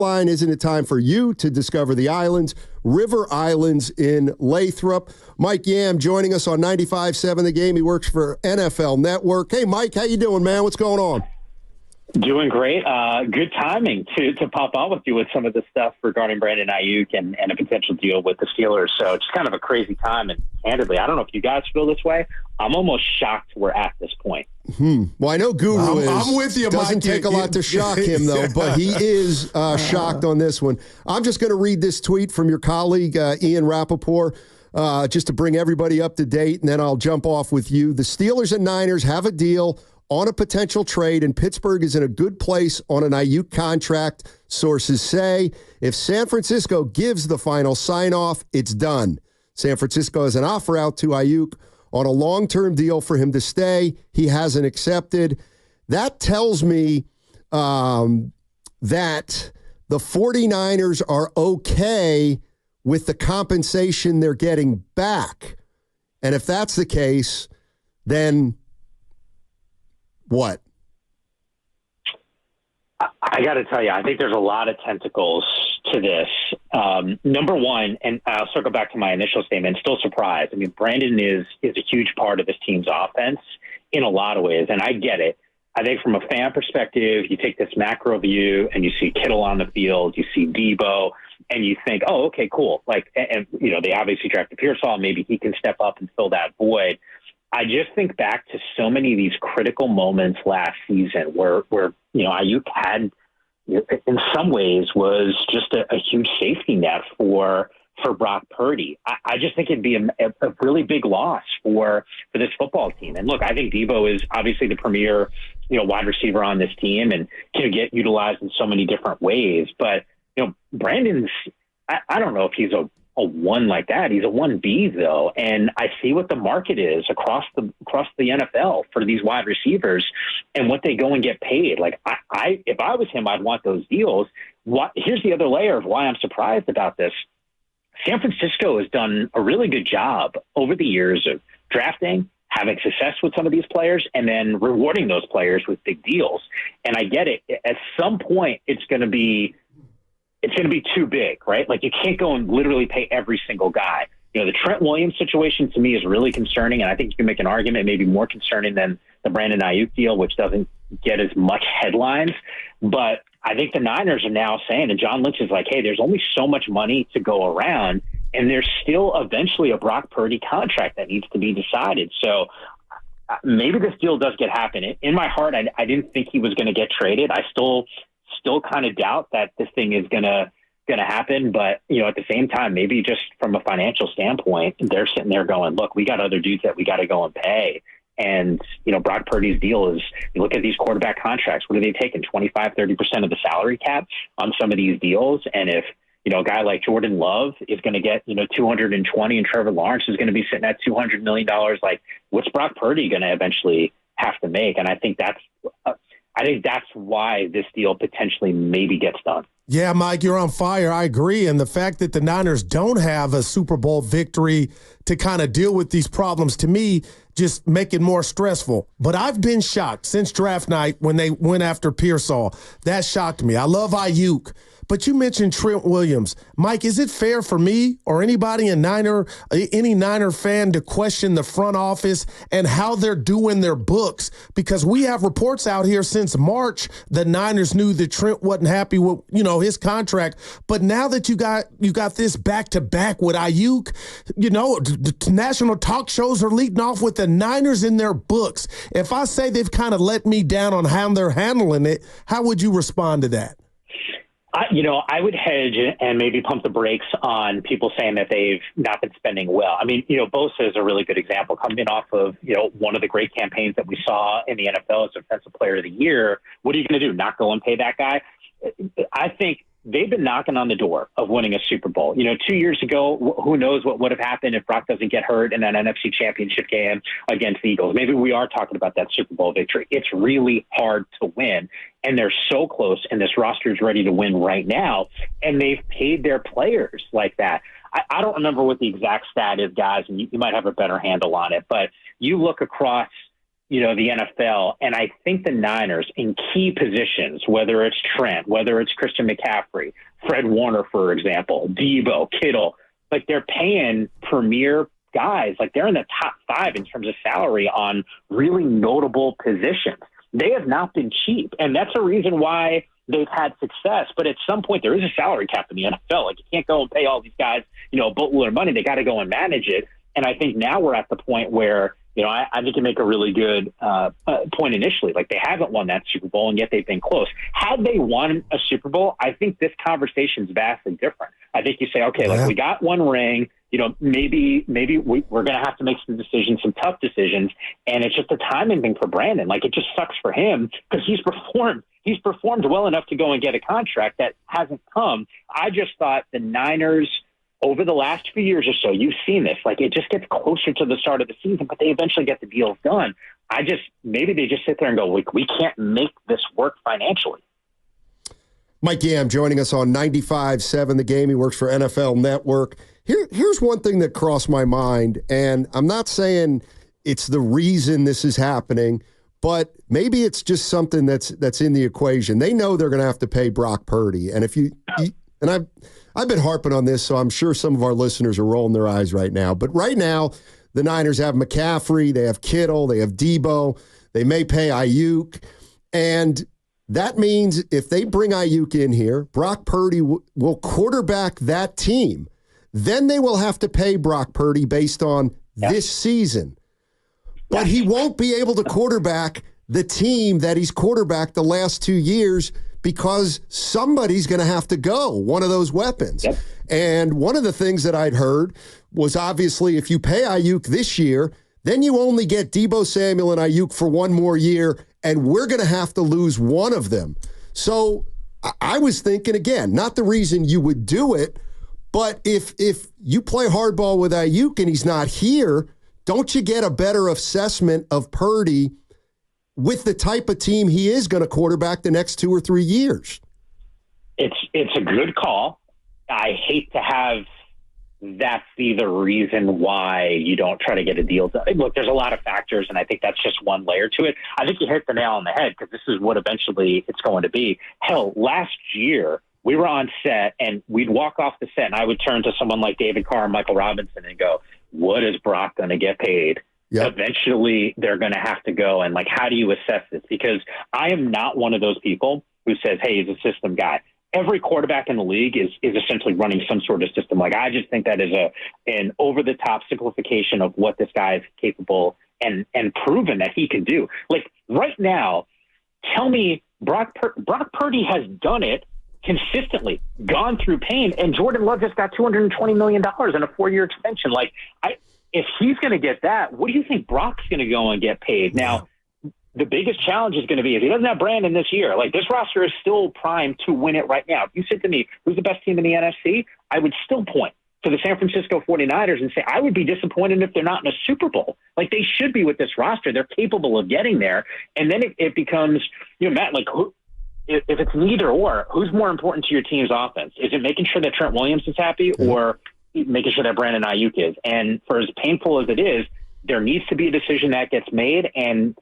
line. Isn't it time for you to discover the islands, River Islands in Lathrop? Mike Yam joining us on 95.7 The Game. He works for NFL Network. Hey, Mike, how you doing, man? What's going on? Doing great. Good timing to pop on with you with some of the stuff regarding Brandon Aiyuk and a potential deal with the Steelers. So it's kind of a crazy time. And candidly, I don't know if you guys feel this way. I'm almost shocked we're at this point. Well, I know Guru is. I'm with you, Doesn't Mike. take a lot to shock him, though, but he is shocked on this one. I'm just going to read this tweet from your colleague, Ian Rappaport, just to bring everybody up to date, and then I'll jump off with you. The Steelers and Niners have a deal on a potential trade, and Pittsburgh is in a good place on an Aiyuk contract. Sources say if San Francisco gives the final sign-off, it's done. San Francisco has an offer out to Aiyuk on a long-term deal for him to stay. He hasn't accepted. That tells me that the 49ers are okay with the compensation they're getting back. And if that's the case, then what? I got to tell you, I think there's a lot of tentacles to this. Number one, and I'll circle back to my initial statement, still surprised. I mean, Brandon is a huge part of this team's offense in a lot of ways, and I get it. I think from a fan perspective, you take this macro view and you see Kittle on the field, you see Debo, and you think, oh, okay, cool. Like, and you know, they obviously drafted Pearsall, maybe he can step up and fill that void. I just think back to so many of these critical moments last season where you know, Aiyuk had, in some ways, was just a huge safety net for Brock Purdy. I just think it'd be a really big loss for this football team. And look, I think Debo is obviously the premier, you know, wide receiver on this team and can get utilized in so many different ways. But, you know, Brandon's, I don't know if he's a one like that. He's a 1B though. And I see what the market is across the NFL for these wide receivers and what they go and get paid. Like if I was him, I'd want those deals. Here's the other layer of why I'm surprised about this. San Francisco has done a really good job over the years of drafting, having success with some of these players, and then rewarding those players with big deals. And I get it. At some point, it's going to be too big, right? Like you can't go and literally pay every single guy. You know, the Trent Williams situation to me is really concerning, and I think you can make an argument maybe more concerning than the Brandon Aiyuk deal, which doesn't get as much headlines. But I think the Niners are now saying, and John Lynch is like, hey, there's only so much money to go around, and there's still eventually a Brock Purdy contract that needs to be decided. So maybe this deal does get happen. In my heart, I didn't think he was going to get traded. I still kind of doubt that this thing is gonna happen, but you know, at the same time, maybe just from a financial standpoint, they're sitting there going, look, we got other dudes that we got to go and pay. And, you know, Brock Purdy's deal is, you look at these quarterback contracts, what are they taking? 25-30% of the salary cap on some of these deals. And if, you know, a guy like Jordan Love is going to get, you know, 220 and Trevor Lawrence is going to be sitting at $200 million, like what's Brock Purdy going to eventually have to make? And I think that's why this deal potentially maybe gets done. Yeah, Mike, you're on fire. I agree. And the fact that the Niners don't have a Super Bowl victory to kind of deal with these problems, to me, just make it more stressful. But I've been shocked since draft night when they went after Pearsall. That shocked me. I love Aiyuk. But you mentioned Trent Williams. Mike, is it fair for me or anybody any Niner fan to question the front office and how they're doing their books? Because we have reports out here since March the Niners knew that Trent wasn't happy with, you know, his contract. But now that you got this back-to-back with Aiyuk, you know, the national talk shows are leading off with the Niners in their books. If I say they've kind of let me down on how they're handling it, how would you respond to that? I would hedge and maybe pump the brakes on people saying that they've not been spending well. I mean, you know, Bosa is a really good example coming off of, you know, one of the great campaigns that we saw in the NFL as Defensive Player of the Year. What are you going to do? Not go and pay that guy? I think they've been knocking on the door of winning a Super Bowl. You know, 2 years ago, who knows what would have happened if Brock doesn't get hurt in that NFC Championship game against the Eagles. Maybe we are talking about that Super Bowl victory. It's really hard to win, and they're so close, and this roster is ready to win right now, and they've paid their players like that. I don't remember what the exact stat is, guys, and you might have a better handle on it, but you look across, the NFL, and I think the Niners in key positions, whether it's Trent, whether it's Christian McCaffrey, Fred Warner, for example, Debo, Kittle, like they're paying premier guys. Like they're in the top 5 in terms of salary on really notable positions. They have not been cheap, and that's a reason why they've had success. But at some point, there is a salary cap in the NFL. Like you can't go and pay all these guys, a boatload of money. They got to go and manage it. And I think now we're at the point where, I think you make a really good point initially. Like they haven't won that Super Bowl, and yet they've been close. Had they won a Super Bowl, I think this conversation is vastly different. I think you say, okay, like we got one ring. Maybe we're going to have to make some decisions, some tough decisions, and it's just a timing thing for Brandon. Like it just sucks for him because he's performed well enough to go and get a contract that hasn't come. I just thought the Niners, over the last few years or so, you've seen this. Like it just gets closer to the start of the season, but they eventually get the deals done. Maybe they just sit there and go, we can't make this work financially. Mike Yam joining us on 95.7 The Game. He works for NFL Network. Here's one thing that crossed my mind, and I'm not saying it's the reason this is happening, but maybe it's just something that's in the equation. They know they're going to have to pay Brock Purdy, and I've been harping on this, so I'm sure some of our listeners are rolling their eyes right now. But right now, the Niners have McCaffrey, they have Kittle, they have Debo, they may pay Aiyuk, and that means if they bring Aiyuk in here, Brock Purdy will quarterback that team. Then they will have to pay Brock Purdy based on this season. But he won't be able to quarterback the team that he's quarterbacked the last 2 years because somebody's going to have to go, one of those weapons. Yep. And one of the things that I'd heard was obviously if you pay Aiyuk this year, then you only get Debo Samuel and Aiyuk for one more year, and we're going to have to lose one of them. So I was thinking, again, not the reason you would do it, but if you play hardball with Aiyuk and he's not here, don't you get a better assessment of Purdy with the type of team he is going to quarterback the next 2 or 3 years? It's a good call. I hate to have that be the reason why you don't try to get a deal done. Look, there's a lot of factors, and I think that's just one layer to it. I think you hit the nail on the head because this is what eventually it's going to be. Hell, last year we were on set, and we'd walk off the set, and I would turn to someone like David Carr and Michael Robinson and go, what is Brock going to get paid? Yep. Eventually, they're going to have to go, and, like, how do you assess this? Because I am not one of those people who says, hey, he's a system guy. Every quarterback in the league is essentially running some sort of system. Like, I just think that is an over-the-top simplification of what this guy is capable and proven that he can do. Like, right now, tell me Brock Purdy has done it consistently, gone through pain, and Jordan Love just got $220 million in a 4-year extension. Like, if he's going to get that, what do you think Brock's going to go and get paid? Now, the biggest challenge is going to be if he doesn't have Brandon this year. Like, this roster is still primed to win it right now. If you said to me, who's the best team in the NFC, I would still point to the San Francisco 49ers and say I would be disappointed if they're not in a Super Bowl. Like, they should be with this roster. They're capable of getting there. And then it becomes, Matt, like, if it's neither or, who's more important to your team's offense? Is it making sure that Trent Williams is happy or making sure that Brandon Aiyuk is? And for as painful as it is, there needs to be a decision that gets made. And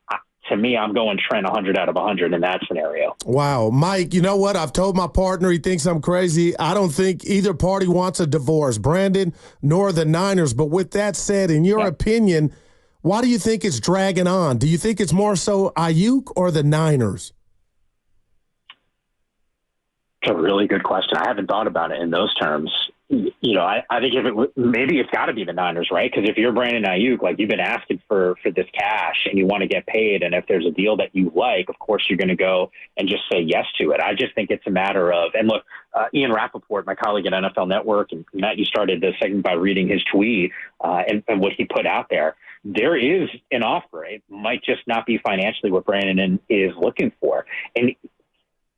to me, I'm going Trent 100 out of 100 in that scenario. Wow. Mike, you know what? I've told my partner he thinks I'm crazy. I don't think either party wants a divorce, Brandon nor the Niners. But with that said, in your opinion, why do you think it's dragging on? Do you think it's more so Aiyuk or the Niners? It's a really good question. I haven't thought about it in those terms. I think maybe it's got to be the Niners, right? Because if you're Brandon Aiyuk, like, you've been asking for this cash and you want to get paid, and if there's a deal that you like, of course you're going to go and just say yes to it. I just think it's a matter of, and look, Ian Rappaport, my colleague at NFL Network, and Matt, you started the segment by reading his tweet and what he put out there. There is an offer. It might just not be financially what Brandon is looking for. And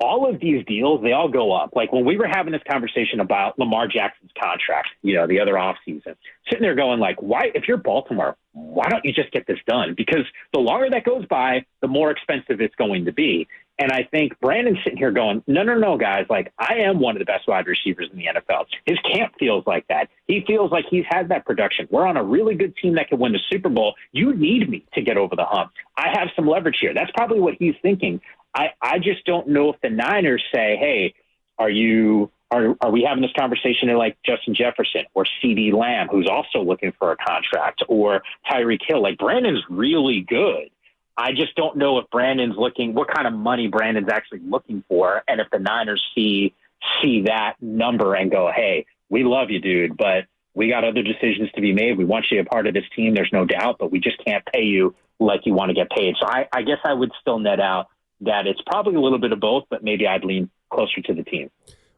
all of these deals, they all go up. Like, when we were having this conversation about Lamar Jackson's contract, the other offseason, sitting there going, like, why, if you're Baltimore, why don't you just get this done? Because the longer that goes by, the more expensive it's going to be. And I think Brandon's sitting here going, no, guys, like, I am one of the best wide receivers in the NFL. His camp feels like that. He feels like he's had that production. We're on a really good team that can win the Super Bowl. You need me to get over the hump. I have some leverage here. That's probably what he's thinking. I just don't know if the Niners say, hey, are we having this conversation to like Justin Jefferson or CD Lamb, who's also looking for a contract, or Tyreek Hill? Like, Brandon's really good. I just don't know if Brandon's looking, what kind of money Brandon's actually looking for, and if the Niners see that number and go, hey, we love you, dude, but we got other decisions to be made. We want you to be a part of this team, there's no doubt, but we just can't pay you like you want to get paid. So I guess I would still net out that it's probably a little bit of both, but maybe I'd lean closer to the team.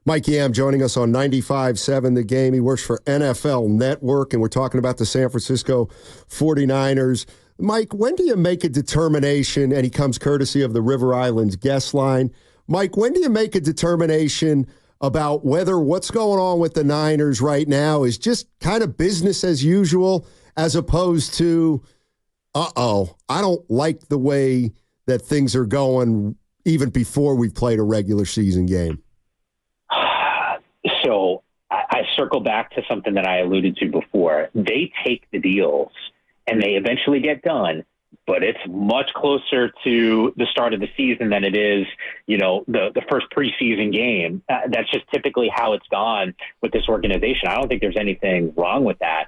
Mike Yam joining us on 95.7 The Game. He works for NFL Network, and we're talking about the San Francisco 49ers. Mike, when do you make a determination, and he comes courtesy of the River Islands guest line, Mike, when do you make a determination about whether what's going on with the Niners right now is just kind of business as usual, as opposed to, I don't like the way that things are going even before we've played a regular season game? So I circle back to something that I alluded to before. They take the deals and they eventually get done, but it's much closer to the start of the season than it is, the first preseason game. That's just typically how it's gone with this organization. I don't think there's anything wrong with that.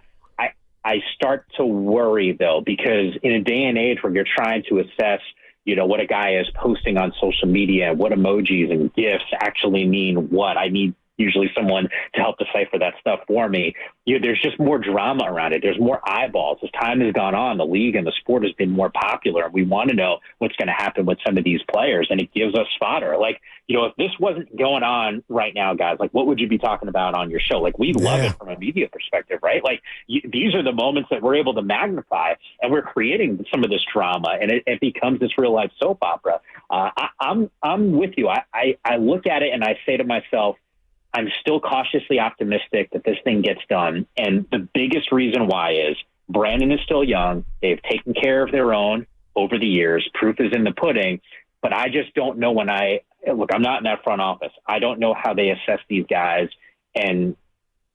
I start to worry, though, because in a day and age where you're trying to assess, what a guy is posting on social media, what emojis and GIFs actually mean what. I need usually someone to help decipher that stuff for me. There's just more drama around it. There's more eyeballs. As time has gone on, the league and the sport has been more popular, and we want to know what's going to happen with some of these players, and it gives us fodder. Like, if this wasn't going on right now, guys, like, what would you be talking about on your show? Like, we love it from a media perspective, right? Like, these are the moments that we're able to magnify, and we're creating some of this drama, and it becomes this real life soap opera. I'm with you. I look at it and I say to myself, I'm still cautiously optimistic that this thing gets done. And the biggest reason why is Brandon is still young. They've taken care of their own over the years. Proof is in the pudding. But I just don't know I'm not in that front office. I don't know how they assess these guys and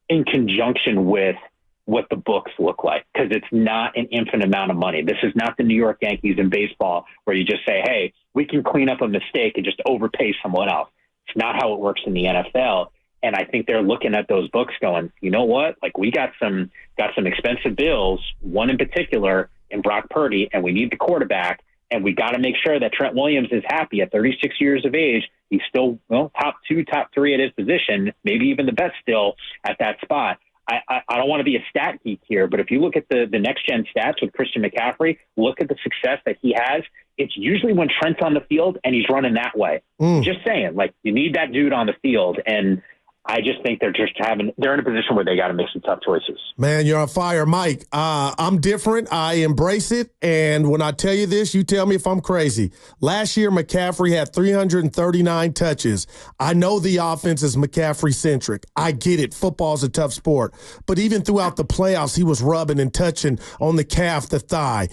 in conjunction with what the books look like, because it's not an infinite amount of money. This is not the New York Yankees in baseball where you just say, hey, we can clean up a mistake and just overpay someone else. It's not how it works in the NFL. And I think they're looking at those books going, you know what? Like, we got some expensive bills, one in particular in Brock Purdy, and we need the quarterback, and we got to make sure that Trent Williams is happy at 36 years of age. He's still top 2, top 3 at his position, maybe even the best still at that spot. I don't want to be a stat geek here, but if you look at the next-gen stats with Christian McCaffrey, look at the success that he has. It's usually when Trent's on the field and he's running that way. Just saying, like, you need that dude on the field, and I just think they're in a position where they got to make some tough choices. Man, you're on fire, Mike. I'm different. I embrace it. And when I tell you this, you tell me if I'm crazy. Last year, McCaffrey had 339 touches. I know the offense is McCaffrey-centric. I get it. Football's a tough sport. But even throughout the playoffs, he was rubbing and touching on the calf, the thigh.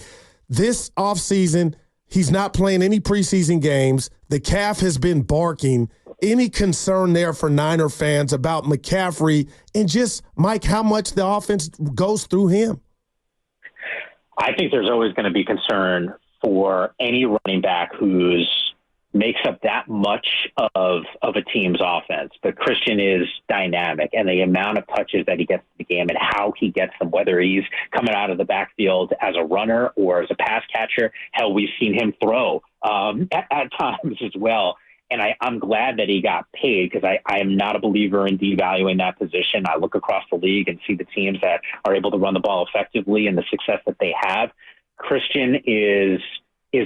This offseason, he's not playing any preseason games. The calf has been barking. Any concern there for Niner fans about McCaffrey and just, Mike, how much the offense goes through him? I think there's always going to be concern for any running back who's makes up that much of a team's offense. But Christian is dynamic, and the amount of touches that he gets in the game and how he gets them, whether he's coming out of the backfield as a runner or as a pass catcher, hell, we've seen him throw at times as well. And I'm glad that he got paid, because I am not a believer in devaluing that position. I look across the league and see the teams that are able to run the ball effectively and the success that they have. Christian is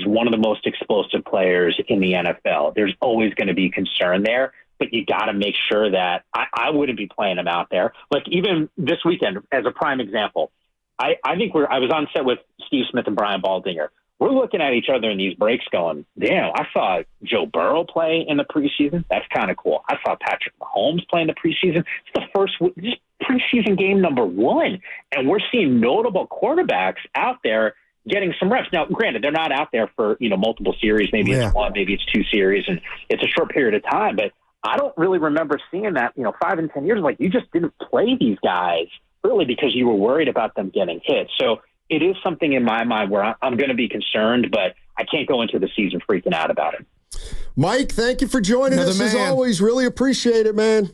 one of the most explosive players in the NFL. There's always going to be concern there, but you got to make sure that I wouldn't be playing him out there. Like, even this weekend, as a prime example, I think I was on set with Steve Smith and Brian Baldinger. We're looking at each other in these breaks going, damn, I saw Joe Burrow play in the preseason. That's kind of cool. I saw Patrick Mahomes play in the preseason. It's the first preseason game number 1. And we're seeing notable quarterbacks out there getting some reps. Now, granted, they're not out there for, multiple series. Maybe it's one, maybe it's 2 series, and it's a short period of time. But I don't really remember seeing that, 5 and 10 years. Like, you just didn't play these guys really because you were worried about them getting hit. So it is something in my mind where I'm going to be concerned, but I can't go into the season freaking out about it. Mike, thank you for joining us as always. Really appreciate it, man.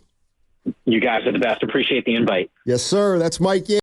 You guys are the best. Appreciate the invite. Yes, sir. That's Mike.